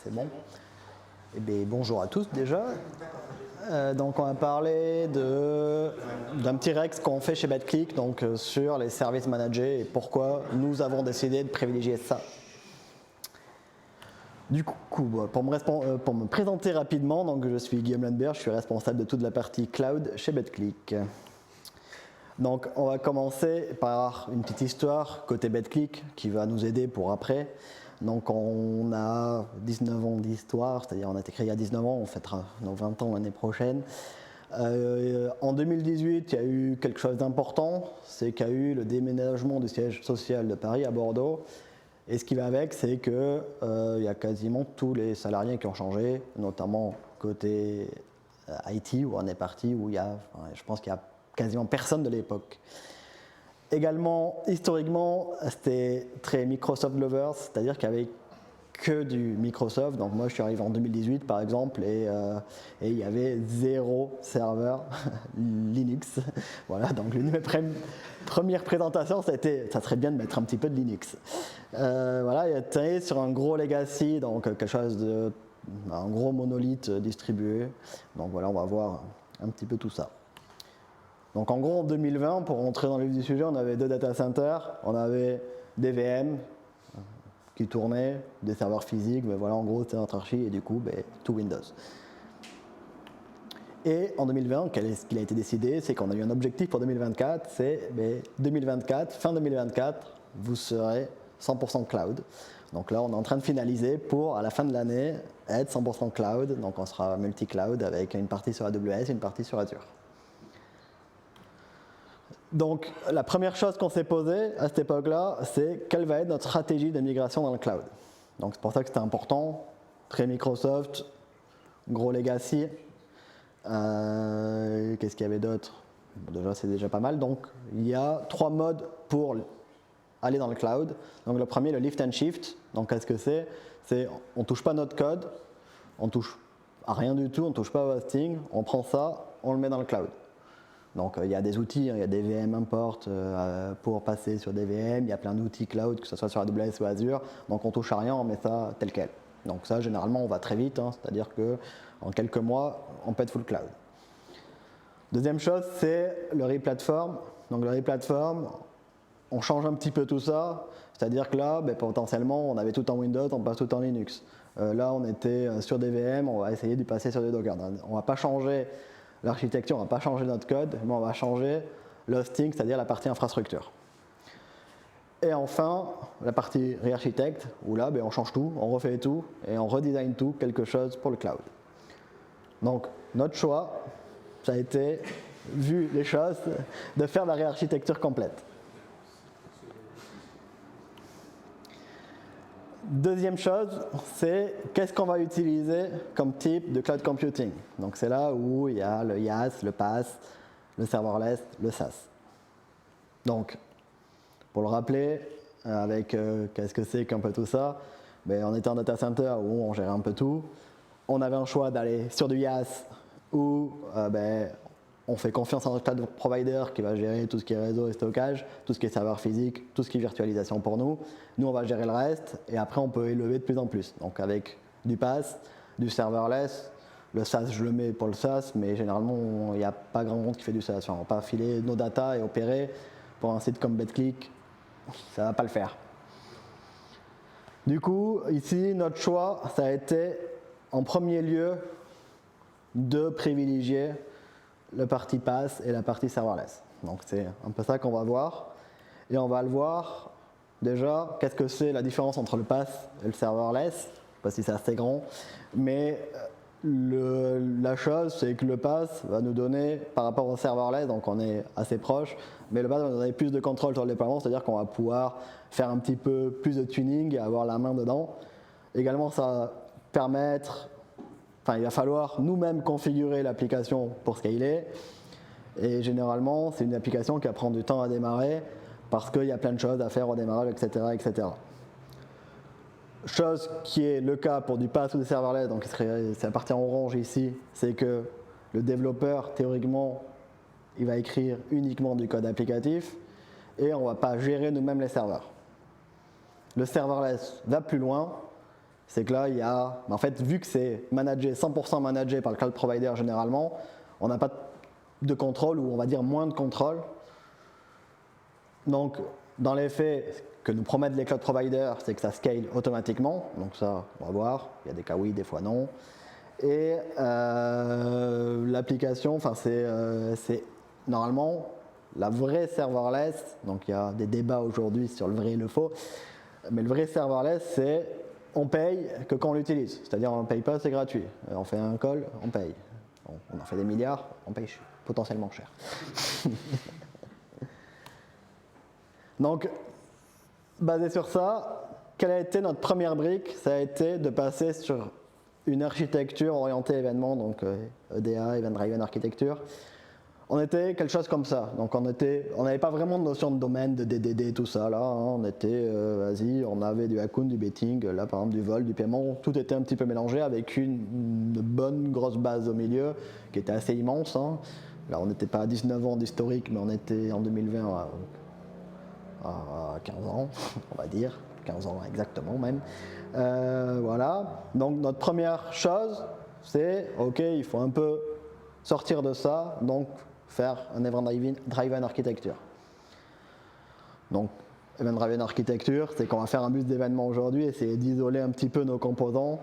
C'est bon. Eh bien, bonjour à tous déjà. Donc on va parler d'un petit rex qu'on fait chez BetClick donc, sur les services managés et pourquoi nous avons décidé de privilégier ça. Du coup, pour me présenter rapidement, donc je suis Guillaume Lundberg, je suis responsable de toute la partie cloud chez BetClick. Donc on va commencer par une petite histoire côté BetClick qui va nous aider pour après. Donc on a 19 ans d'histoire, c'est-à-dire on a été créé il y a 19 ans, on fêtera nos 20 ans l'année prochaine. En 2018, il y a eu quelque chose d'important, c'est qu'il y a eu le déménagement du siège social de Paris à Bordeaux. Et ce qui va avec, c'est qu'il y a quasiment tous les salariés qui ont changé, notamment côté IT, où on est parti, où je pense qu'il y a quasiment personne de l'époque. Également, historiquement, c'était très Microsoft lovers, c'est-à-dire qu'il n'y avait que du Microsoft. Donc moi, je suis arrivé en 2018, par exemple, et il y avait 0 serveur Linux. Voilà, donc l'une de mes premières présentations, ça serait bien de mettre un petit peu de Linux. Voilà, il était sur un gros legacy, donc quelque chose un gros monolithe distribué. Donc voilà, on va voir un petit peu tout ça. Donc en gros, en 2020, pour rentrer dans le vif du sujet, on avait 2 data centers, on avait des VM qui tournaient, des serveurs physiques, mais voilà, en gros, c'était notre archi, et du coup, tout Windows. Et en 2020, ce qu'il a été décidé, c'est qu'on a eu un objectif pour 2024, c'est 2024, fin 2024, vous serez 100% cloud. Donc là, on est en train de finaliser pour, à la fin de l'année, être 100% cloud. Donc on sera multi-cloud avec une partie sur AWS et une partie sur Azure. Donc, la première chose qu'on s'est posée à cette époque-là, c'est quelle va être notre stratégie de migration dans le cloud. Donc, c'est pour ça que c'était important. Très Microsoft, gros legacy. Qu'est-ce qu'il y avait d'autre? Déjà, c'est déjà pas mal. Donc, il y a 3 modes pour aller dans le cloud. Donc, le premier, le lift and shift. Donc, qu'est-ce que c'est? C'est on ne touche pas notre code, on ne touche à rien du tout, on ne touche pas au hosting, on prend ça, on le met dans le cloud. Donc il y a des outils, il y a des VM import pour passer sur des VM, il y a plein d'outils cloud, que ce soit sur AWS ou Azure, donc on touche à rien, on met ça tel quel. Donc ça, généralement, on va très vite, c'est-à-dire qu'en quelques mois, on peut être full cloud. Deuxième chose, c'est le re-platform. Donc le re-platform, on change un petit peu tout ça, c'est-à-dire que là, potentiellement, on avait tout en Windows, on passe tout en Linux. Là, on était sur des VM, on va essayer d'y passer sur des Docker. On ne va pas changer l'architecture, on ne va pas changer notre code, mais on va changer l'hosting, c'est-à-dire la partie infrastructure. Et enfin, la partie re-architecte, où là, on change tout, on refait tout, et on redesign tout, quelque chose pour le cloud. Donc, notre choix, ça a été, vu les choses, de faire la réarchitecture complète. Deuxième chose, c'est qu'est-ce qu'on va utiliser comme type de cloud computing. Donc c'est là où il y a le IaaS, le PaaS, le serverless, le SaaS. Donc, pour le rappeler, avec qu'est-ce que c'est qu'un peu tout ça, on était en data center où on gérait un peu tout. On avait un choix d'aller sur du IaaS où on fait confiance à notre cloud provider qui va gérer tout ce qui est réseau et stockage, tout ce qui est serveur physique, tout ce qui est virtualisation pour nous. Nous, on va gérer le reste et après, on peut élever de plus en plus. Donc, avec du PaaS, du serverless, le SaaS, je le mets pour le SaaS, mais généralement, il n'y a pas grand monde qui fait du SaaS. On ne va pas filer nos data et opérer pour un site comme BetClick, ça ne va pas le faire. Du coup, ici, notre choix, ça a été en premier lieu de privilégier la partie PaaS et la partie serverless. Donc c'est un peu ça qu'on va voir. Et on va le voir déjà, qu'est-ce que c'est la différence entre le PaaS et le serverless. Je ne sais pas si c'est assez grand, mais la chose c'est que le PaaS va nous donner, par rapport au serverless, donc on est assez proche, mais le PaaS va nous donner plus de contrôle sur le déploiement, c'est-à-dire qu'on va pouvoir faire un petit peu plus de tuning et avoir la main dedans. Également, ça va permettre... il va falloir nous-mêmes configurer l'application pour scaler. Et généralement, c'est une application qui va prendre du temps à démarrer parce qu'il y a plein de choses à faire au démarrage, etc., etc. Chose qui est le cas pour du PaaS ou du serverless, donc c'est la partie en orange ici, c'est que le développeur, théoriquement, il va écrire uniquement du code applicatif et on ne va pas gérer nous-mêmes les serveurs. Le serverless va plus loin. c'est que là, il y a, en fait, vu que c'est 100% managé par le cloud provider généralement, on n'a pas de contrôle, ou on va dire moins de contrôle. Donc, dans les faits, ce que nous promettent les cloud providers, c'est que ça scale automatiquement. Donc ça, on va voir, il y a des cas oui, des fois non. Et l'application, enfin c'est normalement la vraie serverless, donc il y a des débats aujourd'hui sur le vrai et le faux, mais le vrai serverless, c'est on paye que quand on l'utilise, c'est-à-dire on ne paye pas, c'est gratuit. On fait un call, on paye. On en fait des milliards, on paye potentiellement cher. Donc, basé sur ça, quelle a été notre première brique? Ça a été de passer sur une architecture orientée événement, donc EDA, Event Driven Architecture. On était quelque chose comme ça. Donc on n'avait pas vraiment de notion de domaine, de DDD, tout ça. Là, hein, on était, vas-y, on avait du Hakoon, du betting, là par exemple du vol, du paiement. Tout était un petit peu mélangé avec une bonne grosse base au milieu qui était assez immense. Hein. Là, on n'était pas à 19 ans d'historique, mais on était en 2020 à 15 ans, on va dire. 15 ans exactement même. Voilà. Donc notre première chose, c'est, ok, il faut un peu sortir de ça, donc faire un Event Driven Architecture. Donc, Event Driven Architecture, c'est qu'on va faire un bus d'événements aujourd'hui, essayer d'isoler un petit peu nos composants.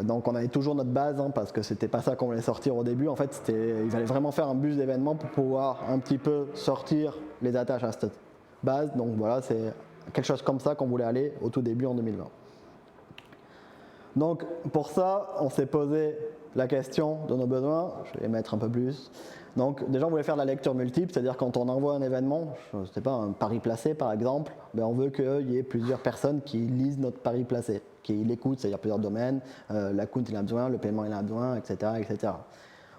Donc on avait toujours notre base, hein, parce que c'était pas ça qu'on voulait sortir au début. En fait, il fallait vraiment faire un bus d'événements pour pouvoir un petit peu sortir les attaches à cette base. Donc voilà, c'est quelque chose comme ça qu'on voulait aller au tout début en 2020. Donc pour ça, on s'est posé la question de nos besoins. Je vais les mettre un peu plus. Donc déjà, on voulait faire de la lecture multiple, c'est-à-dire quand on envoie un événement, je ne sais pas, un pari placé par exemple, ben on veut qu'il y ait plusieurs personnes qui lisent notre pari placé, qui l'écoutent, c'est-à-dire plusieurs domaines, l'account il a besoin, le paiement il a besoin, etc., etc.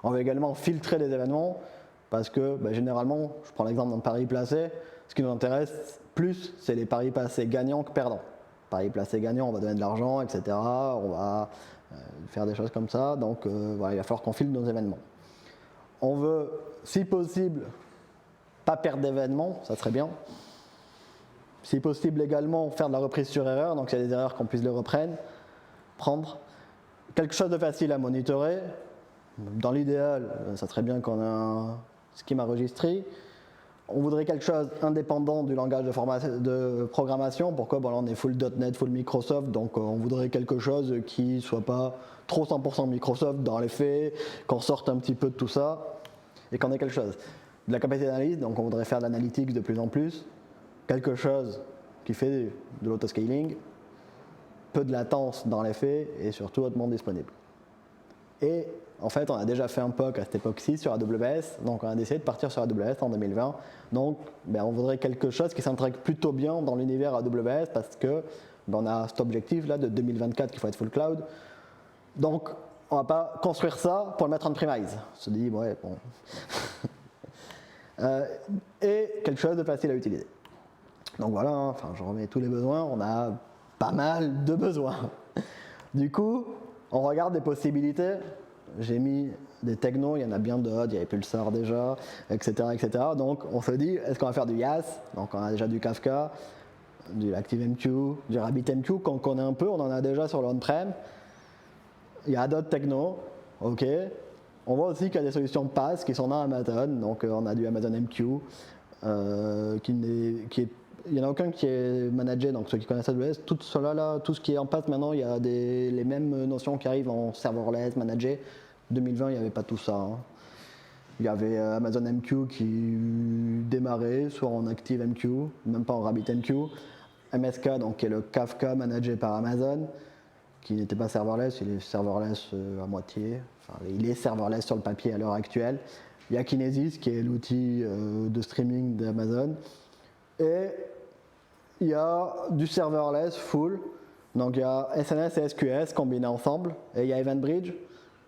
On veut également filtrer les événements parce que ben, généralement, je prends l'exemple d'un pari placé, ce qui nous intéresse plus, c'est les paris placés gagnants que perdants. Paris placé gagnant, on va donner de l'argent, etc. On va faire des choses comme ça. Donc voilà, il va falloir qu'on filtre nos événements. On veut, si possible, pas perdre d'événements, ça serait bien. Si possible également, faire de la reprise sur erreur, donc s'il y a des erreurs qu'on puisse les prendre. Quelque chose de facile à monitorer. Dans l'idéal, ça serait bien qu'on ait un schema registry. On voudrait quelque chose indépendant du langage de programmation. Pourquoi? Bon, là, on est full .NET, full Microsoft, donc on voudrait quelque chose qui ne soit pas trop 100% Microsoft dans les faits, qu'on sorte un petit peu de tout ça et qu'on ait quelque chose. De la capacité d'analyse, donc on voudrait faire de l'analytics de plus en plus. Quelque chose qui fait de l'autoscaling, peu de latence dans les faits et surtout hautement disponible. Et en fait, on a déjà fait un POC à cette époque-ci sur AWS, donc on a décidé de partir sur AWS en 2020. Donc, ben, on voudrait quelque chose qui s'intègre plutôt bien dans l'univers AWS parce que ben, on a cet objectif-là de 2024 qu'il faut être full cloud. Donc, on ne va pas construire ça pour le mettre on-premise. On se dit, ouais, bon. Et quelque chose de facile à utiliser. Donc voilà, hein, enfin, je remets tous les besoins, on a pas mal de besoins. Du coup, on regarde des possibilités. J'ai mis des technos, il y en a bien d'autres, il y avait Pulsar déjà, etc., etc. Donc on se dit, est-ce qu'on va faire du YAS? Donc on a déjà du Kafka, du ActiveMQ, du RabbitMQ, qu'on connaît un peu, on en a déjà sur l'on-prem. Il y a d'autres technos, ok. On voit aussi qu'il y a des solutions PaaS qui sont dans Amazon, donc on a du Amazon MQ, il n'y en a aucun qui est managé, donc ceux qui connaissent AWS, tout cela, tout ce qui est en PaaS maintenant, il y a les mêmes notions qui arrivent en serverless, managé. 2020, il n'y avait pas tout ça. Hein. Il y avait Amazon MQ qui démarrait, soit en ActiveMQ, même pas en RabbitMQ. MSK, donc qui est le Kafka managé par Amazon, qui n'était pas serverless, il est serverless à moitié. Enfin, il est serverless sur le papier à l'heure actuelle. Il y a Kinesis, qui est l'outil de streaming d'Amazon. Et il y a du serverless full, donc il y a SNS et SQS combinés ensemble, et il y a EventBridge.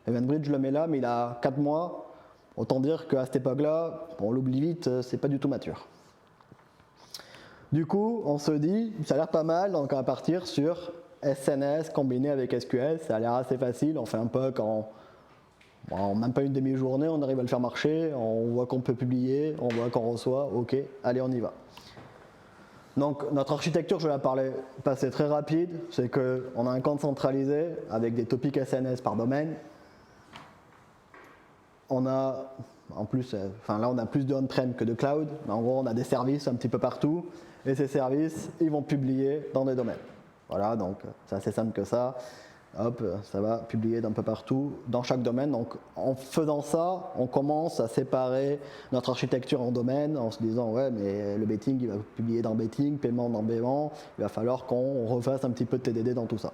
EventBridge, je le mets là, mais il a 4 mois. Autant dire qu'à cette époque-là, on l'oublie vite, c'est pas du tout mature. Du coup, on se dit, ça a l'air pas mal, donc on va partir sur SNS combiné avec SQS. Ça a l'air assez facile, on fait un POC en même pas une demi-journée, on arrive à le faire marcher, on voit qu'on peut publier, on voit qu'on reçoit, ok, allez on y va. Donc notre architecture, je vais la passer très rapide, c'est qu'on a un compte centralisé avec des topics SNS par domaine. On a, en plus, là on a plus de on-prem que de cloud, mais en gros on a des services un petit peu partout, et ces services, ils vont publier dans des domaines. Voilà, donc c'est assez simple que ça. Hop, ça va publier d'un peu partout, dans chaque domaine. Donc en faisant ça, on commence à séparer notre architecture en domaines, en se disant ouais, mais le betting, il va publier dans betting, paiement dans paiement, il va falloir qu'on refasse un petit peu de TDD dans tout ça.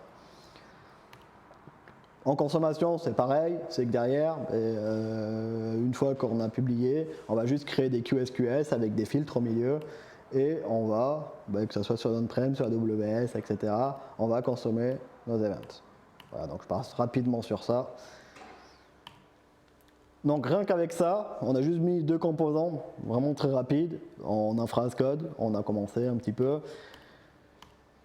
En consommation, c'est pareil, c'est que derrière, une fois qu'on a publié, on va juste créer des QSQS avec des filtres au milieu, et on va, que ce soit sur on-prem, sur AWS, etc., on va consommer nos events. Voilà, donc je passe rapidement sur ça. Donc rien qu'avec ça, on a juste mis 2 composants vraiment très rapides en infra code. On a commencé un petit peu,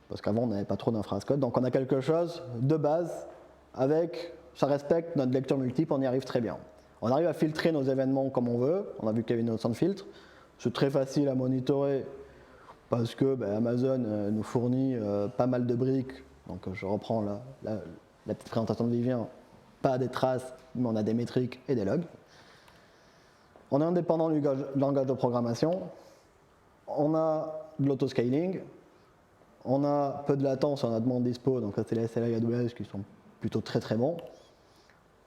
parce qu'avant on n'avait pas trop d'infra code. Donc on a quelque chose de base avec, ça respecte notre lecture multiple, on y arrive très bien. On arrive à filtrer nos événements comme on veut. On a vu qu'il y avait une notion de filtre. C'est très facile à monitorer parce que Amazon nous fournit pas mal de briques. Donc je reprends la petite présentation de Vivien, pas des traces, mais on a des métriques et des logs. On est indépendant du langage de programmation. On a de l'autoscaling. On a peu de latence, on a demande dispo, donc ça c'est les SLA et AWS qui sont plutôt très très bons.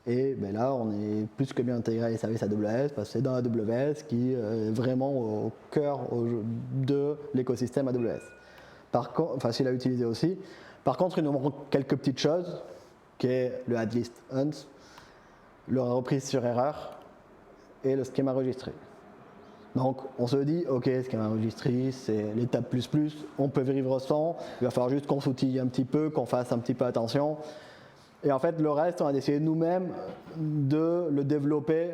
Et là, on est plus que bien intégré à les services AWS, parce que c'est dans AWS qui est vraiment au cœur de l'écosystème AWS. Par contre, facile à utiliser aussi. Par contre, il nous manque quelques petites choses, qui est le add list hunt, la reprise sur erreur et le schéma enregistré. Donc on se dit, ok, schéma enregistré, c'est l'étape plus, on peut vivre sans, il va falloir juste qu'on s'outille un petit peu, qu'on fasse un petit peu attention. Et en fait, le reste, on a essayé nous-mêmes de le développer,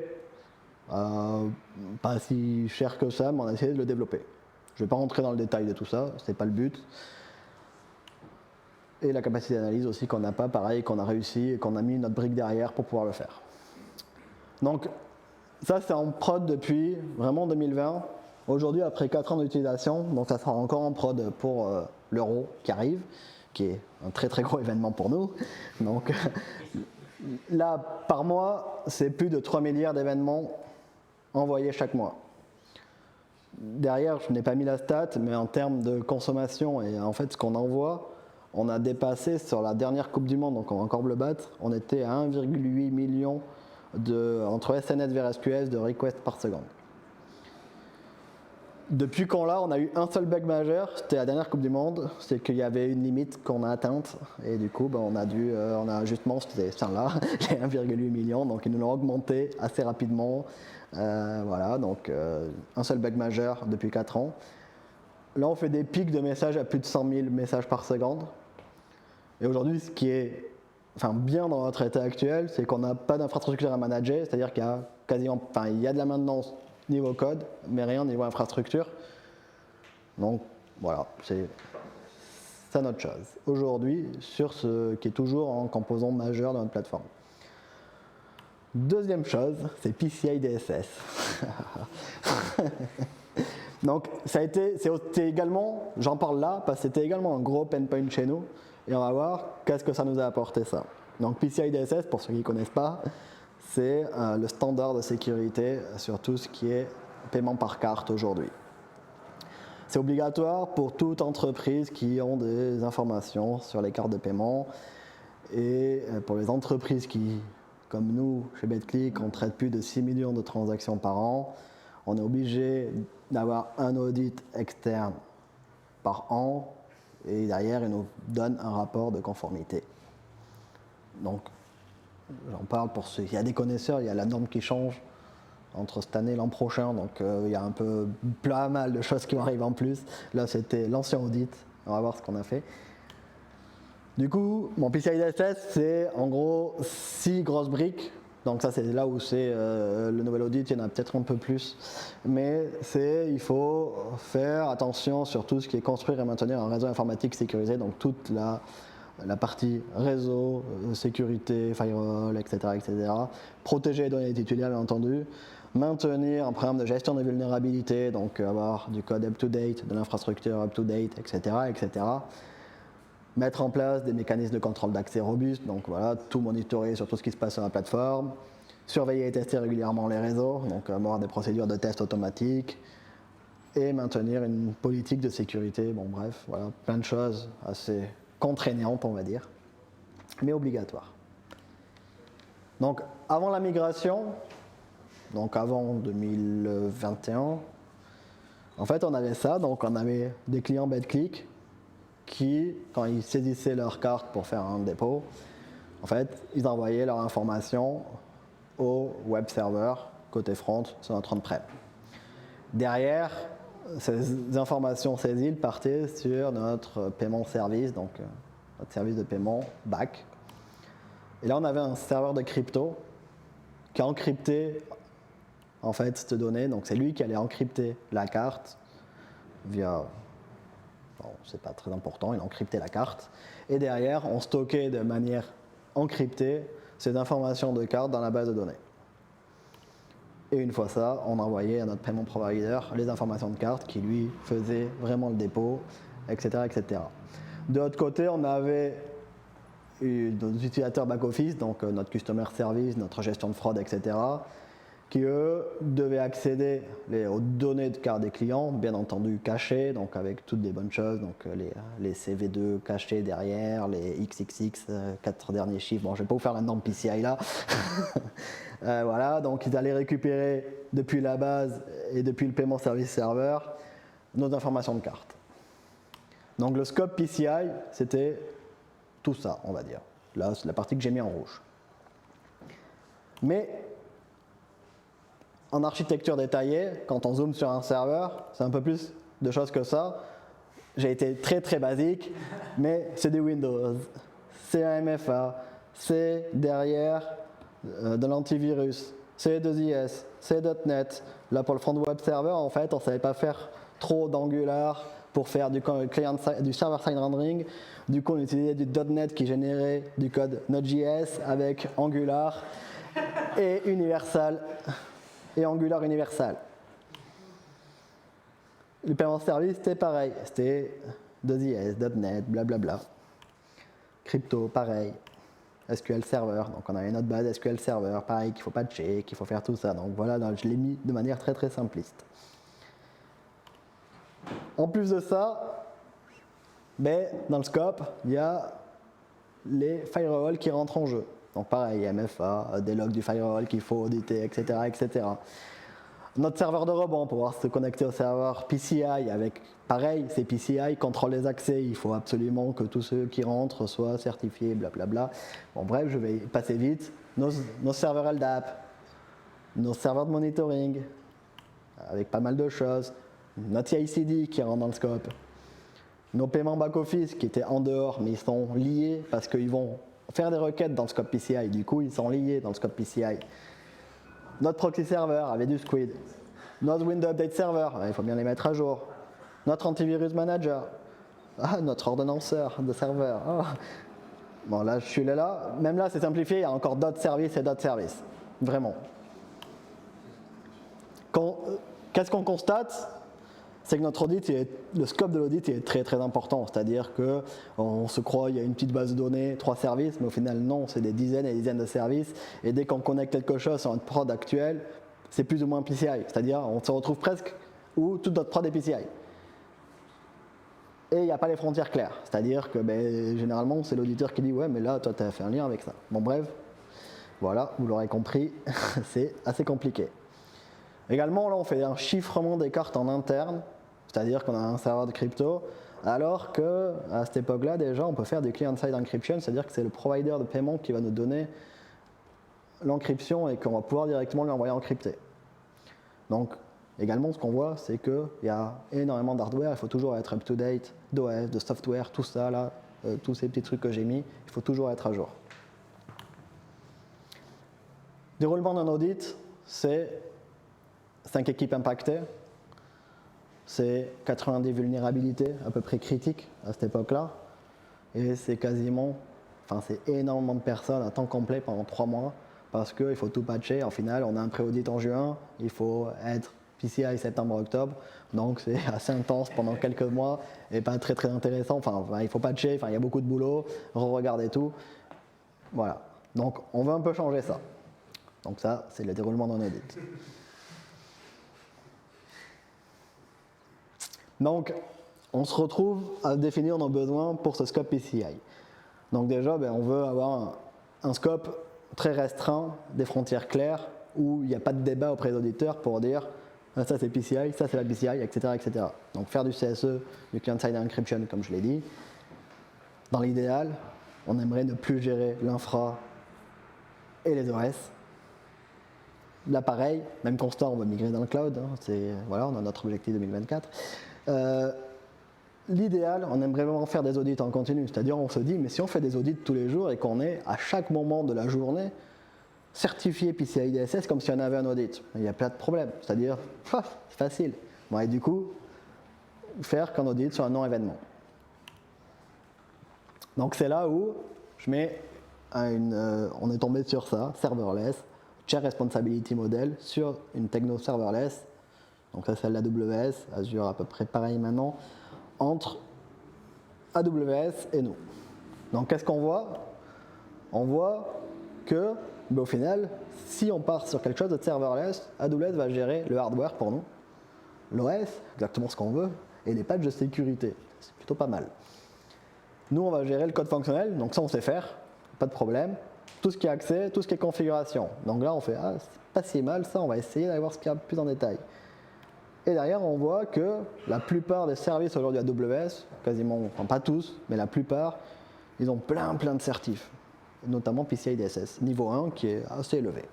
pas si cher que ça, mais on a essayé de le développer. Je ne vais pas rentrer dans le détail de tout ça, ce n'est pas le but. Et la capacité d'analyse aussi qu'on n'a pas, pareil, qu'on a réussi et qu'on a mis notre brique derrière pour pouvoir le faire. Donc ça c'est en prod depuis vraiment 2020. Aujourd'hui, après 4 ans d'utilisation, donc ça sera encore en prod pour l'Euro qui arrive, qui est un très très gros événement pour nous. Donc là, par mois, c'est plus de 3 milliards d'événements envoyés chaque mois. Derrière, je n'ai pas mis la stat, mais en termes de consommation et en fait ce qu'on envoie, on a dépassé sur la dernière Coupe du Monde, donc on va encore le battre, on était à 1,8 million entre SNS vers SQS de requests par seconde. Depuis qu'on l'a, on a eu un seul bug majeur, c'était la dernière Coupe du Monde, c'est qu'il y avait une limite qu'on a atteinte, et du coup on a justement, c'était ça-là, les 1,8 million, donc ils nous l'ont augmenté assez rapidement. Voilà, donc un seul bug majeur depuis 4 ans. Là on fait des pics de messages à plus de 100 000 messages par seconde. Et aujourd'hui, ce qui est bien dans notre état actuel, c'est qu'on n'a pas d'infrastructure à manager, c'est-à-dire qu'il y a il y a de la maintenance niveau code, mais rien niveau infrastructure. Donc voilà, c'est ça notre chose. Aujourd'hui, sur ce qui est toujours un composant majeur de notre plateforme. Deuxième chose, c'est PCI DSS. Donc c'était également, j'en parle là, parce que c'était également un gros pain point chez nous. Et on va voir qu'est-ce que ça nous a apporté ça. Donc PCI DSS, pour ceux qui ne connaissent pas, c'est le standard de sécurité sur tout ce qui est paiement par carte aujourd'hui. C'est obligatoire pour toute entreprise qui ont des informations sur les cartes de paiement et pour les entreprises qui, comme nous, chez BetClick, on traite plus de 6 millions de transactions par an, on est obligé d'avoir un audit externe par an. Et derrière, il nous donne un rapport de conformité. Donc, j'en parle pour ceux. Il y a des connaisseurs, il y a la norme qui change entre cette année et l'an prochain. Donc, il y a un peu pas mal de choses qui vont arriver en plus. Là, c'était l'ancien audit. On va voir ce qu'on a fait. Du coup, mon PCI DSS, c'est en gros 6 grosses briques. Donc ça, c'est là où c'est le nouvel audit, il y en a peut-être un peu plus. Mais il faut faire attention sur tout ce qui est construire et maintenir un réseau informatique sécurisé, donc toute la partie réseau, sécurité, firewall, etc., etc. Protéger les données titulaires, bien entendu. maintenir un programme de gestion des vulnérabilités, donc avoir du code up-to-date, de l'infrastructure up-to-date, etc., etc. Mettre en place des mécanismes de contrôle d'accès robustes, donc voilà, tout monitorer sur tout ce qui se passe sur la plateforme, surveiller et tester régulièrement les réseaux, donc avoir des procédures de test automatiques, et maintenir une politique de sécurité, bon bref, voilà, plein de choses assez contraignantes, on va dire, mais obligatoires. Donc avant la migration, donc avant 2021, en fait on avait ça, donc on avait des clients BetClick qui, quand ils saisissaient leur carte pour faire un dépôt, en fait, ils envoyaient leur information au web server côté front sur notre on-prem. Derrière, ces informations saisies partaient sur notre paiement service, donc notre service de paiement BAC. Et là, on avait un serveur de crypto qui a encrypté en fait cette donnée. Donc c'est lui qui allait encrypter la carte via, bon, c'est pas très important, il a encrypté la carte. Et derrière, on stockait de manière encryptée ces informations de carte dans la base de données. Et une fois ça, on envoyait à notre payment provider les informations de carte qui lui faisait vraiment le dépôt, etc., etc. De l'autre côté, on avait nos utilisateurs back-office, donc notre customer service, notre gestion de fraude, etc., qui eux devaient accéder aux données de carte des clients, bien entendu cachées, donc avec toutes des bonnes choses, donc les CV2 cachés derrière, les XXX, 4 derniers chiffres, bon je ne vais pas vous faire la norme PCI là, voilà, donc ils allaient récupérer depuis la base et depuis le paiement service serveur nos informations de carte. Donc le scope PCI, c'était tout ça, on va dire. Là, c'est la partie que j'ai mis en rouge. Mais en architecture détaillée, quand on zoome sur un serveur, c'est un peu plus de choses que ça. J'ai été très très basique, mais c'est du Windows, c'est un MFA, c'est derrière de l'antivirus, c'est 2IS, c'est .NET. Là pour le front web server, en fait, on ne savait pas faire trop d'Angular pour faire du server-side rendering. Du coup, on utilisait du .NET qui générait du code Node.js avec Angular et Universal et Angular Universal. Le paiement service, c'était pareil. C'était 2IS, .NET, blablabla. Crypto, pareil. SQL Server, donc on avait notre base SQL Server, pareil, qu'il ne faut pas patcher, qu'il faut faire tout ça. Donc voilà, je l'ai mis de manière très très simpliste. En plus de ça, dans le scope, il y a les firewalls qui rentrent en jeu. Donc pareil, MFA, des logs du firewall qu'il faut auditer, etc., etc. Notre serveur de rebond pour pouvoir se connecter au serveur PCI avec, pareil, ces PCI contrôlent les accès. Il faut absolument que tous ceux qui rentrent soient certifiés, blablabla. Bon bref, je vais passer vite. Nos serveurs LDAP, nos serveurs de monitoring, avec pas mal de choses. Notre CI/CD qui rentre dans le scope. Nos paiements back-office qui étaient en dehors, mais ils sont liés parce qu'ils vont faire des requêtes dans le scope PCI. Du coup, ils sont liés dans le scope PCI. Notre proxy server avec du Squid. Notre Windows Update Server, il faut bien les mettre à jour. Notre antivirus manager. Notre ordonnanceur de serveur. Bon, là, je suis là. Même là, c'est simplifié. Il y a encore d'autres services et d'autres services. Vraiment. Qu'est-ce qu'on constate ? C'est que notre audit, le scope de l'audit est très très important. C'est-à-dire qu'on se croit qu'il y a une petite base de données, 3 services, mais au final non, c'est des dizaines et des dizaines de services. Et dès qu'on connecte quelque chose sur notre prod actuel, c'est plus ou moins PCI. C'est-à-dire on se retrouve presque où toute notre prod est PCI. Et il n'y a pas les frontières claires. C'est-à-dire que généralement c'est l'auditeur qui dit « ouais mais là toi tu as fait un lien avec ça ». Bon bref, voilà, vous l'aurez compris, c'est assez compliqué. Également, là, on fait un chiffrement des cartes en interne, c'est-à-dire qu'on a un serveur de crypto, alors qu'à cette époque-là, déjà, on peut faire du client-side encryption, c'est-à-dire que c'est le provider de paiement qui va nous donner l'encryption et qu'on va pouvoir directement lui envoyer encrypté. Donc, également, ce qu'on voit, c'est qu'il y a énormément d'hardware, il faut toujours être up-to-date, d'OS, de software, tout ça, là, tous ces petits trucs que j'ai mis, il faut toujours être à jour. Déroulement d'un audit, c'est 5 équipes impactées, c'est 90 vulnérabilités à peu près critiques à cette époque-là, et c'est c'est énormément de personnes à temps complet pendant 3 mois parce qu'il faut tout patcher. En final, on a un pré-audit en juin, il faut être PCI septembre-octobre, donc c'est assez intense pendant quelques mois et pas très très intéressant. Enfin, il faut patcher, il y a beaucoup de boulot, re-regarder tout. Voilà. Donc, on veut un peu changer ça. Donc ça, c'est le déroulement d'un audit. Donc, on se retrouve à définir nos besoins pour ce scope PCI. Donc déjà, on veut avoir un scope très restreint, des frontières claires, où il n'y a pas de débat auprès des auditeurs pour dire ça c'est PCI, ça c'est la PCI, etc., etc. Donc faire du CSE, du client-side encryption, comme je l'ai dit. Dans l'idéal, on aimerait ne plus gérer l'infra et les OS. Là pareil, même constat, on va migrer dans le cloud, voilà, on a notre objectif 2024. L'idéal, on aimerait vraiment faire des audits en continu, c'est-à-dire on se dit, mais si on fait des audits tous les jours et qu'on est à chaque moment de la journée certifié PCI DSS comme si on avait un audit, il n'y a pas de problème, c'est-à-dire, c'est facile. Bon, et du coup, faire qu'un audit sur un non-événement. Donc c'est là où je mets on est tombé sur ça, serverless, Share Responsibility Model sur une techno serverless, donc ça c'est l'AWS, Azure à peu près pareil maintenant, entre AWS et nous. Donc qu'est-ce qu'on voit? On voit que, au final, si on part sur quelque chose de serverless, AWS va gérer le hardware pour nous, l'OS, exactement ce qu'on veut, et les patchs de sécurité. C'est plutôt pas mal. Nous, on va gérer le code fonctionnel, donc ça on sait faire, pas de problème. Tout ce qui est accès, tout ce qui est configuration. Donc là, on fait, c'est pas si mal ça, on va essayer d'aller voir ce qu'il y a plus en détail. Et derrière, on voit que la plupart des services aujourd'hui AWS, quasiment, enfin pas tous, mais la plupart, ils ont plein de certifs, notamment PCI DSS, niveau 1 qui est assez élevé.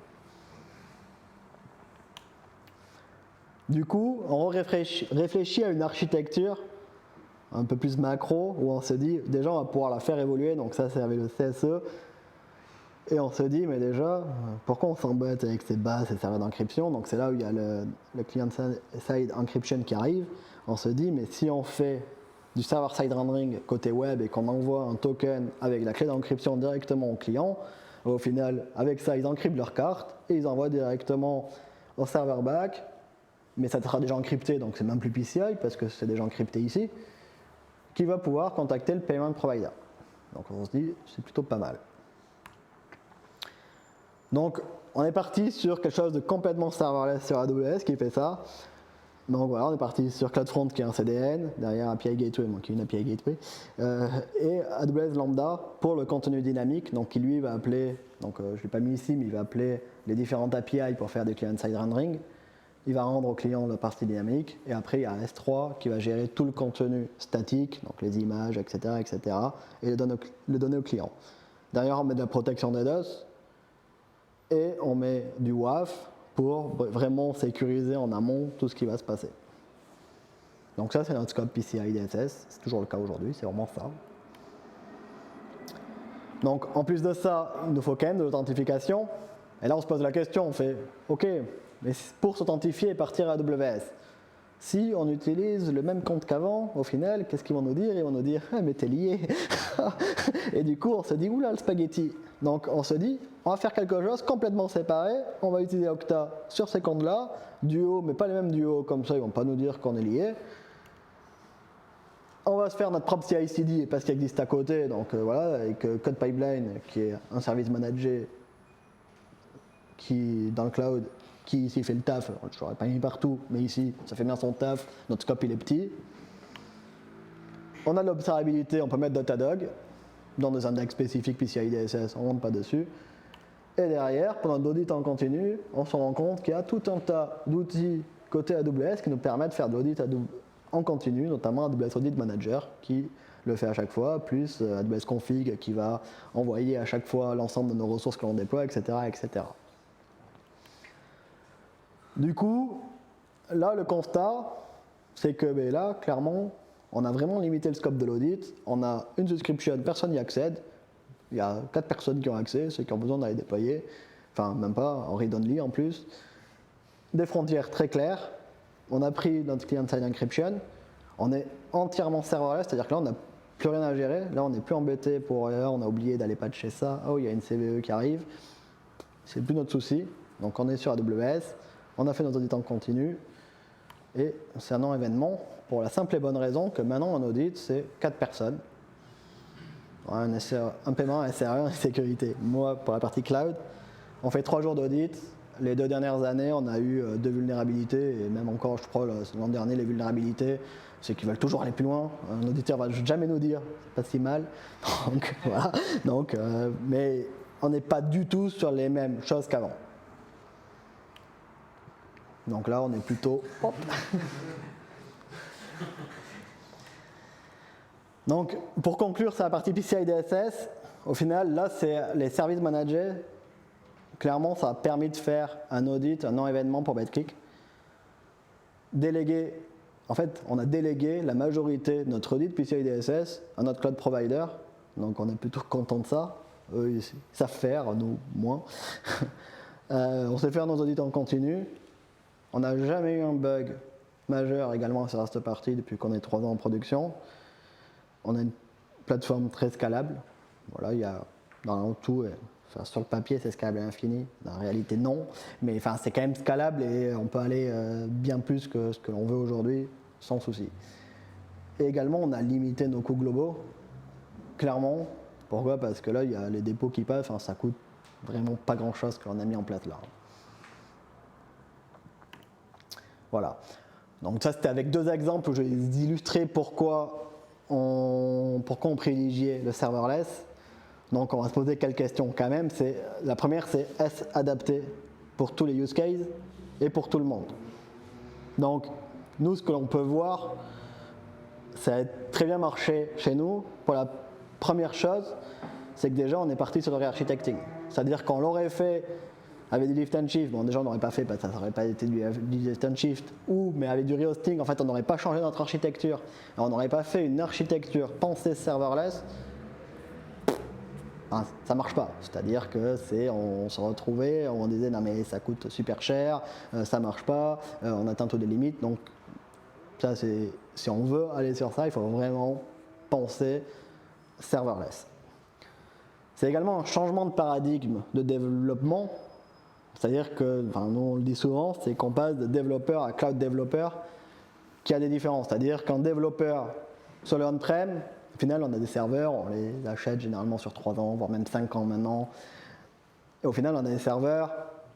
Du coup, on réfléchit à une architecture un peu plus macro, où on se dit, déjà on va pouvoir la faire évoluer, donc ça c'est avec le CSE, et on se dit, mais déjà, pourquoi on s'embête avec ces bases, ces serveurs d'encryption? Donc c'est là où il y a le client-side encryption qui arrive. On se dit, mais si on fait du server-side rendering côté web et qu'on envoie un token avec la clé d'encryption directement au client, au final, avec ça, ils encryptent leur carte et ils envoient directement au serveur back, mais ça sera déjà encrypté, donc c'est même plus PCI parce que c'est déjà encrypté ici, qui va pouvoir contacter le payment provider. Donc on se dit, c'est plutôt pas mal. Donc, on est parti sur quelque chose de complètement serverless sur AWS qui fait ça. Donc voilà, on est parti sur CloudFront qui est un CDN, derrière API Gateway, qui est une API Gateway, et AWS Lambda pour le contenu dynamique, donc qui lui va appeler, donc je ne l'ai pas mis ici, mais il va appeler les différentes API pour faire des client-side rendering. Il va rendre au client la partie dynamique, et après il y a S3 qui va gérer tout le contenu statique, donc les images, etc., et le donner au client. Derrière, on met de la protection DDoS, et on met du WAF pour vraiment sécuriser en amont tout ce qui va se passer. Donc ça, c'est notre scope PCI DSS, c'est toujours le cas aujourd'hui, c'est vraiment ça. Donc en plus de ça, il nous faut quand même de l'authentification. Et là, on se pose la question, on fait, ok, mais pour s'authentifier et partir à AWS, si on utilise le même compte qu'avant, au final, qu'est-ce qu'ils vont nous dire? Ils vont nous dire, mais t'es lié. Et du coup, on se dit, oula, le spaghetti. Donc on se dit, on va faire quelque chose complètement séparé, on va utiliser Okta sur ces comptes-là, Duo, mais pas les mêmes Duo, comme ça ils ne vont pas nous dire qu'on est lié. On va se faire notre propre CI/CD parce qu'il existe à côté, donc voilà, avec Code Pipeline, qui est un service managé qui, dans le cloud, qui ici fait le taf. Je l'aurais pas mis partout, mais ici, ça fait bien son taf, notre scope il est petit. On a de l'observabilité, on peut mettre Datadog dans des index spécifiques PCI DSS, on ne rentre pas dessus. Et derrière, pendant l'audit en continu, on se rend compte qu'il y a tout un tas d'outils côté AWS qui nous permettent de faire de l'audit en continu, notamment AWS Audit Manager qui le fait à chaque fois, plus AWS Config qui va envoyer à chaque fois l'ensemble de nos ressources que l'on déploie, etc., etc. Du coup, là, le constat, c'est que là, clairement, on a vraiment limité le scope de l'audit. On a une subscription, personne n'y accède. Il y a 4 personnes qui ont accès, ceux qui ont besoin d'aller déployer. Enfin, même pas, en read-only en plus. Des frontières très claires. On a pris notre client-side encryption. On est entièrement serverless, c'est-à-dire que là, on n'a plus rien à gérer. Là, on n'est plus embêté pour, on a oublié d'aller patcher ça. Oh, il y a une CVE qui arrive. c'est plus notre souci. Donc on est sur AWS, on a fait nos audits en continu, et c'est un non-événement pour la simple et bonne raison que maintenant un audit, c'est 4 personnes. Un paiement, un SRE, une sécurité. Moi, pour la partie cloud, on fait 3 jours d'audit. Les 2 dernières années, on a eu 2 vulnérabilités, et même encore, je crois, l'an dernier, les vulnérabilités, c'est qu'ils veulent toujours aller plus loin. Un auditeur ne va jamais nous dire, c'est pas si mal. Donc, voilà. Donc, mais on n'est pas du tout sur les mêmes choses qu'avant. Donc là, on est plutôt... Hop. Donc, pour conclure sur la partie PCI DSS, au final, là, c'est les services managés. Clairement, ça a permis de faire un audit, un non-événement pour BetClick. En fait, on a délégué la majorité de notre audit PCI DSS à notre cloud provider. Donc, on est plutôt content de ça. Eux, ils savent faire, nous, moins. On sait faire nos audits en continu. On n'a jamais eu un bug majeur également sur cette partie depuis qu'on est 3 ans en production. On a une plateforme très scalable. Voilà, il y a dans tout, enfin, sur le papier c'est scalable à l'infini, dans la réalité non, mais enfin, c'est quand même scalable et on peut aller bien plus que ce que l'on veut aujourd'hui sans souci. Et également on a limité nos coûts globaux, clairement. Pourquoi? Parce que là il y a les dépôts qui passent, enfin, ça coûte vraiment pas grand chose que l'on a mis en place là. Voilà. Donc ça c'était avec 2 exemples où je vais illustrer pourquoi on privilégiait le serverless. Donc on va se poser quelques questions quand même. La première, c'est est-ce adapté pour tous les use cases et pour tout le monde? Donc nous, ce que l'on peut voir, ça a très bien marché chez nous. Pour la première chose, c'est que déjà on est parti sur le re-architecting. C'est-à-dire qu'on l'aurait fait avec du lift and shift, bon déjà on n'aurait pas fait parce que ça n'aurait pas été du lift and shift, mais avec du rehosting, en fait on n'aurait pas changé notre architecture, on n'aurait pas fait une architecture pensée serverless, enfin, ça marche pas. C'est-à-dire que on se retrouvait, on disait non mais ça coûte super cher, ça marche pas, on atteint toutes les limites, donc ça si on veut aller sur ça, il faut vraiment penser serverless. C'est également un changement de paradigme de développement. C'est-à-dire que, enfin, nous on le dit souvent, c'est qu'on passe de développeur à cloud développeur qui a des différences. C'est-à-dire qu'un développeur sur le on-prem, au final on a des serveurs, on les achète généralement sur 3 ans, voire même 5 ans maintenant. Et au final on a des serveurs,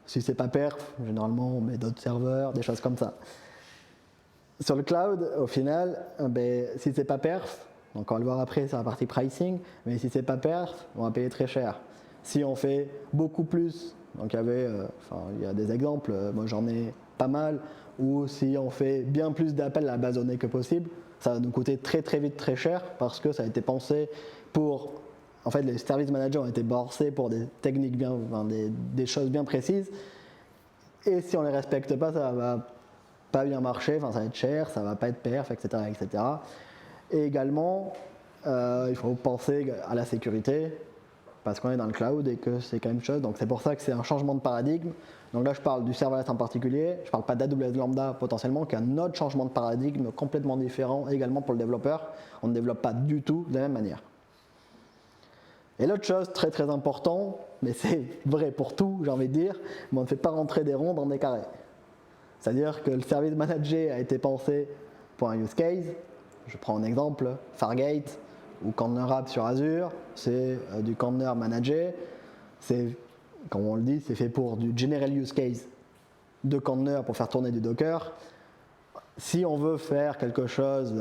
si c'est pas perf, généralement on met d'autres serveurs, des choses comme ça. Sur le cloud, au final, si c'est pas perf, donc on va le voir après sur la partie pricing, mais si c'est pas perf, on va payer très cher. Si on fait beaucoup plus, donc il y a des exemples, moi j'en ai pas mal, où si on fait bien plus d'appels à la base de données que possible, ça va nous coûter très très vite très cher parce que ça a été pensé pour, en fait les service managers ont été pensés pour des techniques des choses bien précises, et si on les respecte pas, ça va pas bien marcher, ça va être cher, ça va pas être perf, etc. etc. Et également, il faut penser à la sécurité, parce qu'on est dans le cloud et que c'est quand même chose. Donc c'est pour ça que c'est un changement de paradigme. Donc là je parle du serverless en particulier, je ne parle pas d'AWS Lambda potentiellement, qui est un autre changement de paradigme complètement différent également pour le développeur. On ne développe pas du tout de la même manière. Et l'autre chose très très important, mais c'est vrai pour tout, j'ai envie de dire, mais on ne fait pas rentrer des ronds dans des carrés. C'est-à-dire que le service manager a été pensé pour un use case. Je prends un exemple, Fargate ou Container App sur Azure, c'est du container manager. C'est, comme on le dit, c'est fait pour du general use case de container pour faire tourner du Docker. Si on veut faire quelque chose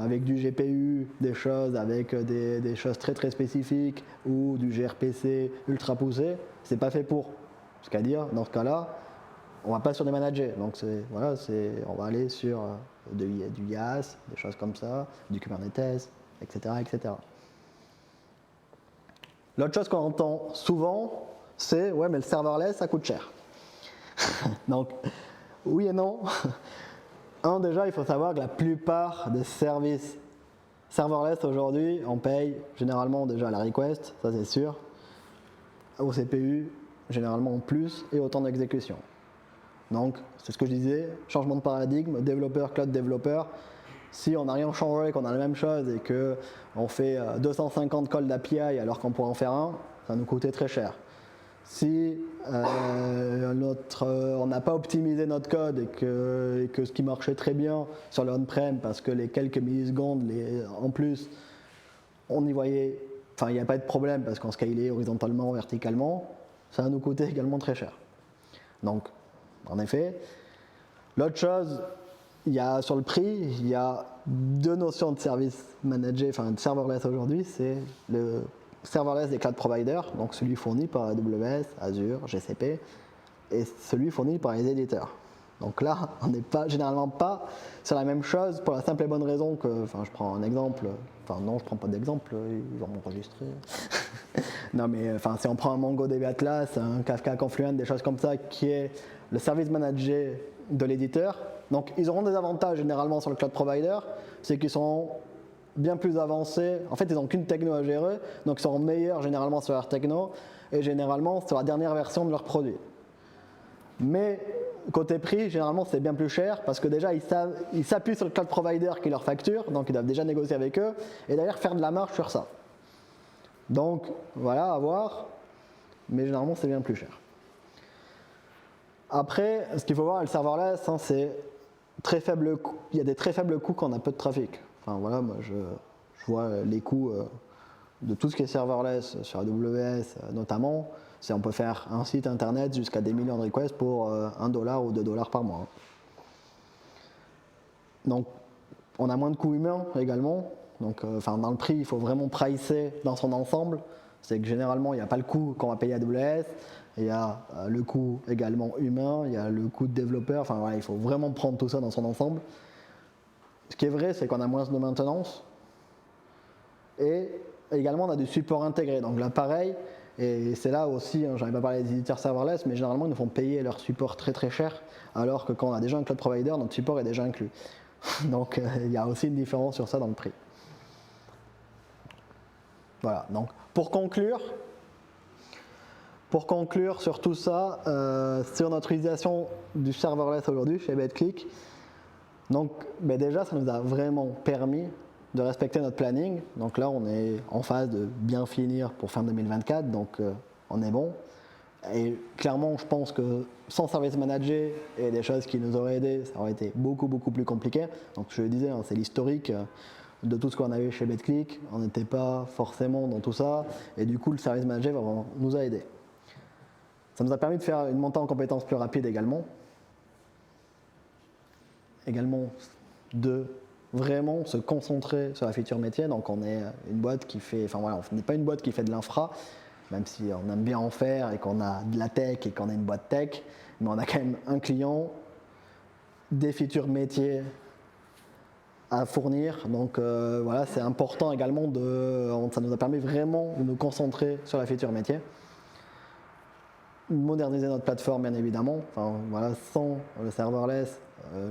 avec du GPU, des choses avec des choses très très spécifiques ou du gRPC ultra poussé, c'est pas fait pour. C'est-à-dire, dans ce cas-là, on va pas sur des managers. Donc on va aller sur du IaaS, des choses comme ça, du Kubernetes, etc. etc. L'autre chose qu'on entend souvent, c'est ouais mais le serverless ça coûte cher. Donc oui et non. Déjà il faut savoir que la plupart des services serverless aujourd'hui, on paye généralement déjà la request, ça c'est sûr, au CPU, généralement en plus, et au temps d'exécution. Donc, c'est ce que je disais, changement de paradigme, développeur, cloud développeur. Si on n'a rien changé, qu'on a la même chose et qu'on fait 250 calls d'API alors qu'on pourrait en faire un, ça va nous coûter très cher. Si on n'a pas optimisé notre code et que ce qui marchait très bien sur le on-prem, parce que les quelques millisecondes en plus, on y voyait, enfin il n'y a pas de problème parce qu'on scalait horizontalement, verticalement, ça va nous coûter également très cher. Donc, en effet, l'autre chose, sur le prix, il y a deux notions de service managé, enfin de serverless aujourd'hui, c'est le serverless des cloud providers, donc celui fourni par AWS, Azure, GCP, et celui fourni par les éditeurs. Donc là, on n'est généralement pas sur la même chose pour la simple et bonne raison que, enfin je prends un exemple, enfin non je prends pas d'exemple, ils vont m'enregistrer. Non mais enfin si on prend un MongoDB Atlas, un Kafka Confluent, des choses comme ça, qui est le service managé de l'éditeur, donc ils auront des avantages généralement sur le cloud provider, c'est qu'ils sont bien plus avancés, en fait ils n'ont qu'une techno à gérer, donc ils seront meilleurs généralement sur leur techno et généralement sur la dernière version de leur produit. Mais côté prix, généralement c'est bien plus cher parce que déjà ils s'appuient sur le cloud provider qui leur facture, donc ils doivent déjà négocier avec eux et d'ailleurs faire de la marge sur ça. Donc voilà, à voir, mais généralement c'est bien plus cher. Après, ce qu'il faut voir, le serverless, c'est très faible coût. Il y a des très faibles coûts quand on a peu de trafic. Enfin voilà, moi je vois les coûts de tout ce qui est serverless sur AWS notamment. On peut faire un site internet jusqu'à des millions de requests pour $1 ou $2 par mois. Donc on a moins de coûts humains également. Donc dans le prix, il faut vraiment pricer dans son ensemble. C'est que généralement, il n'y a pas le coût qu'on va payer à AWS. Il y a le coût également humain, il y a le coût de développeur. Enfin voilà, il faut vraiment prendre tout ça dans son ensemble. Ce qui est vrai, c'est qu'on a moins de maintenance. Et également, on a du support intégré. Donc là, pareil, et c'est là aussi, j'en ai pas parlé des éditeurs serverless, mais généralement, ils nous font payer leur support très très cher, alors que quand on a déjà un cloud provider, notre support est déjà inclus. Donc il y a aussi une différence sur ça dans le prix. Voilà, donc pour conclure sur tout ça, sur notre utilisation du serverless aujourd'hui chez BetClick, donc déjà ça nous a vraiment permis de respecter notre planning. Donc là on est en phase de bien finir pour fin 2024, donc on est bon. Et clairement je pense que sans service manager et des choses qui nous auraient aidés, ça aurait été beaucoup plus compliqué. Donc je le disais, c'est l'historique de tout ce qu'on avait chez BetClick, on n'était pas forcément dans tout ça, et du coup le service manager vraiment nous a aidés. Ça nous a permis de faire une montée en compétences plus rapide également. Également de vraiment se concentrer sur la feature métier. Donc on est une boîte qui fait, enfin voilà, on n'est pas une boîte qui fait de l'infra, même si on aime bien en faire et qu'on a de la tech et qu'on est une boîte tech, mais on a quand même un client, des features métiers à fournir. Donc voilà, c'est important également ça nous a permis vraiment de nous concentrer sur la feature métier. Moderniser notre plateforme bien évidemment, enfin, voilà, sans le serverless,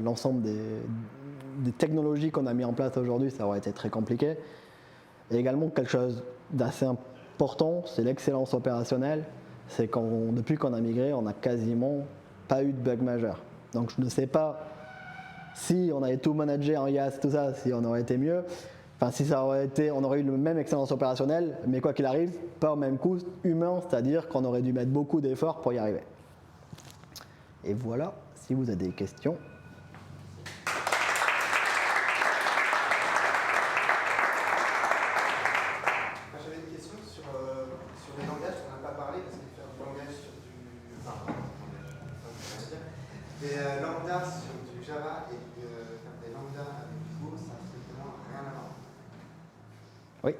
l'ensemble des technologies qu'on a mis en place aujourd'hui, ça aurait été très compliqué. Et également quelque chose d'assez important, c'est l'excellence opérationnelle, c'est depuis qu'on a migré, on n'a quasiment pas eu de bug majeur. Donc je ne sais pas si on avait tout managé en IaaS, tout ça, si on aurait été mieux. Enfin, si ça aurait été, on aurait eu le même excellence opérationnelle, mais quoi qu'il arrive, pas au même coût humain, c'est-à-dire qu'on aurait dû mettre beaucoup d'efforts pour y arriver. Et voilà, si vous avez des questions. J'avais une question sur les langages, on n'a pas parlé, parce qu'il y a du langage sur des lambda sur du Java et faire des lambda avec du Go, ça n'a strictement rien à voir. Oui.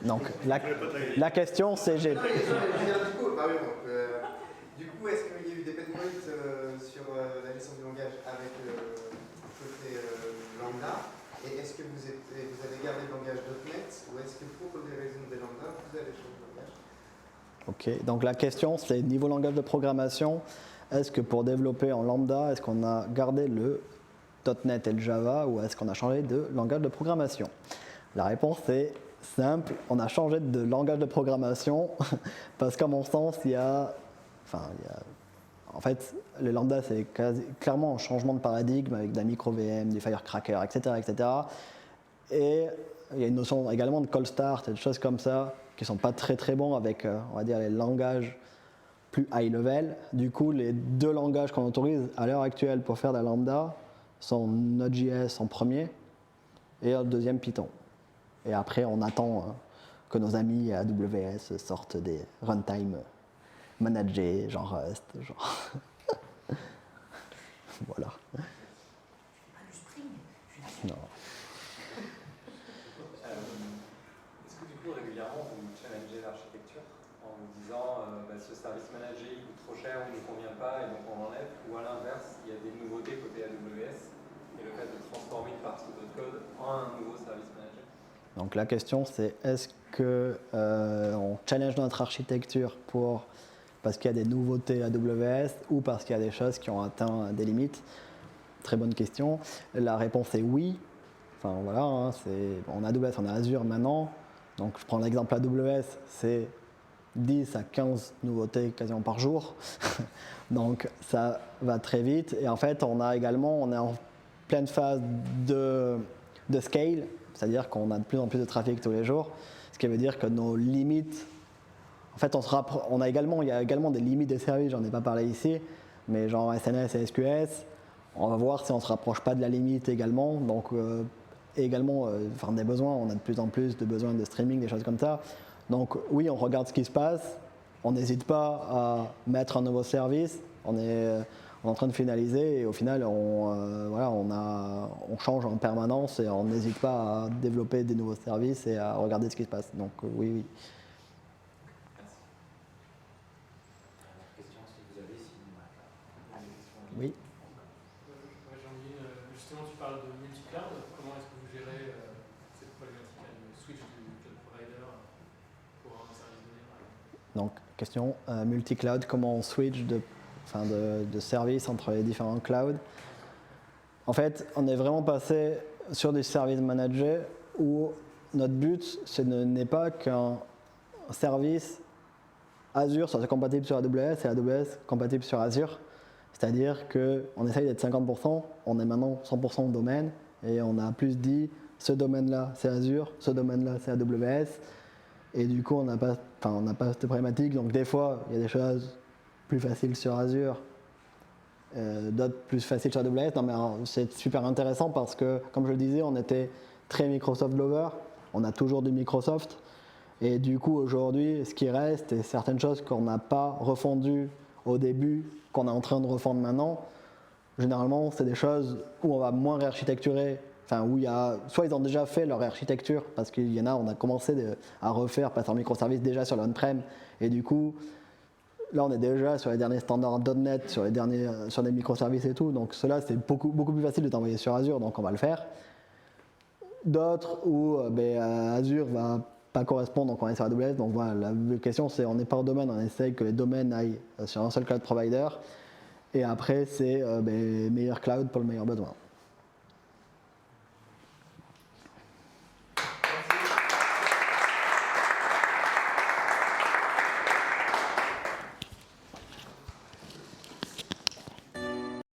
Donc la question c'est du coup, est-ce qu'il y a eu des pain points sur la gestion du langage avec côté lambda? Et est-ce que vous avez gardé le langage .NET ou est-ce que pour des raisons des lambda, vous avez changé le langage? Ok, donc la question c'est niveau langage de programmation, est-ce que pour développer en lambda, est-ce qu'on a gardé le .NET et le Java ou est-ce qu'on a changé de langage de programmation? La réponse est simple, on a changé de langage de programmation parce qu'à mon sens, en fait, le lambda c'est clairement un changement de paradigme avec de la micro-VM, du Firecracker, etc., etc. Et il y a une notion également de cold start et de choses comme ça qui ne sont pas très très bons avec, on va dire, les langages plus high level. Du coup, les deux langages qu'on autorise à l'heure actuelle pour faire de la lambda sont Node.js en premier et le deuxième Python. Et après, on attend que nos amis à AWS sortent des runtime managés, genre Rust, genre. Voilà. Non. Est-ce que du coup régulièrement vous challengez l'architecture en vous disant ce service manager il coûte trop cher, on ne nous convient pas et donc on l'enlève, ou à l'inverse il y a des nouveautés côté AWS et le fait de transformer une partie de votre code en un nouveau service manager? Donc la question c'est est-ce que on challenge notre architecture parce qu'il y a des nouveautés AWS ou parce qu'il y a des choses qui ont atteint des limites? Très bonne question. La réponse est oui. Enfin voilà, on a AWS, on a Azure maintenant. Donc je prends l'exemple AWS, c'est 10 à 15 nouveautés quasiment par jour. Donc ça va très vite. Et en fait, on est en pleine phase de scale, c'est-à-dire qu'on a de plus en plus de trafic tous les jours. Ce qui veut dire que nos limites, en fait, il y a également des limites des services, j'en ai pas parlé ici, mais genre SNS et SQS, on va voir si on ne se rapproche pas de la limite également. Donc, des besoins, on a de plus en plus de besoins de streaming, des choses comme ça. Donc oui, on regarde ce qui se passe, on n'hésite pas à mettre un nouveau service, on est en train de finaliser et au final, on change en permanence et on n'hésite pas à développer des nouveaux services et à regarder ce qui se passe. Donc oui. Question, si vous avez, sinon Oui. Jean-Guy, justement, tu parles de multi-cloud. Comment est-ce que vous gérez cette problématique de switch du cloud provider pour un service donné, par exemple? Donc, question multi-cloud, comment on switch de services entre les différents clouds? En fait, on est vraiment passé sur des services managés où notre but, ce n'est pas qu'un service Azure soit compatible sur AWS et AWS compatible sur Azure. C'est-à-dire qu'on essaye d'être 50%, on est maintenant 100% domaine et on a plus dit ce domaine-là c'est Azure, ce domaine-là c'est AWS et du coup on n'a pas cette problématique. Donc des fois il y a des choses plus faciles sur Azure, d'autres plus faciles sur AWS. Non mais c'est super intéressant parce que comme je le disais on était très Microsoft lover, on a toujours du Microsoft et du coup aujourd'hui ce qui reste et certaines choses qu'on n'a pas refondues au début, qu'on est en train de refondre maintenant, généralement c'est des choses où on va moins réarchitecturer, où soit ils ont déjà fait leur réarchitecture, parce qu'il y en a, on a commencé à refaire, passer en microservices déjà sur l'on-prem, et du coup, là on est déjà sur les derniers standards .NET, sur des microservices et tout, donc cela c'est beaucoup plus facile de t'envoyer sur Azure, donc on va le faire. D'autres où Azure va pas correspondre, donc on est sur AWS. Donc voilà, la question c'est on n'est pas au domaine, on essaye que les domaines aillent sur un seul cloud provider. Et après c'est meilleur cloud pour le meilleur besoin.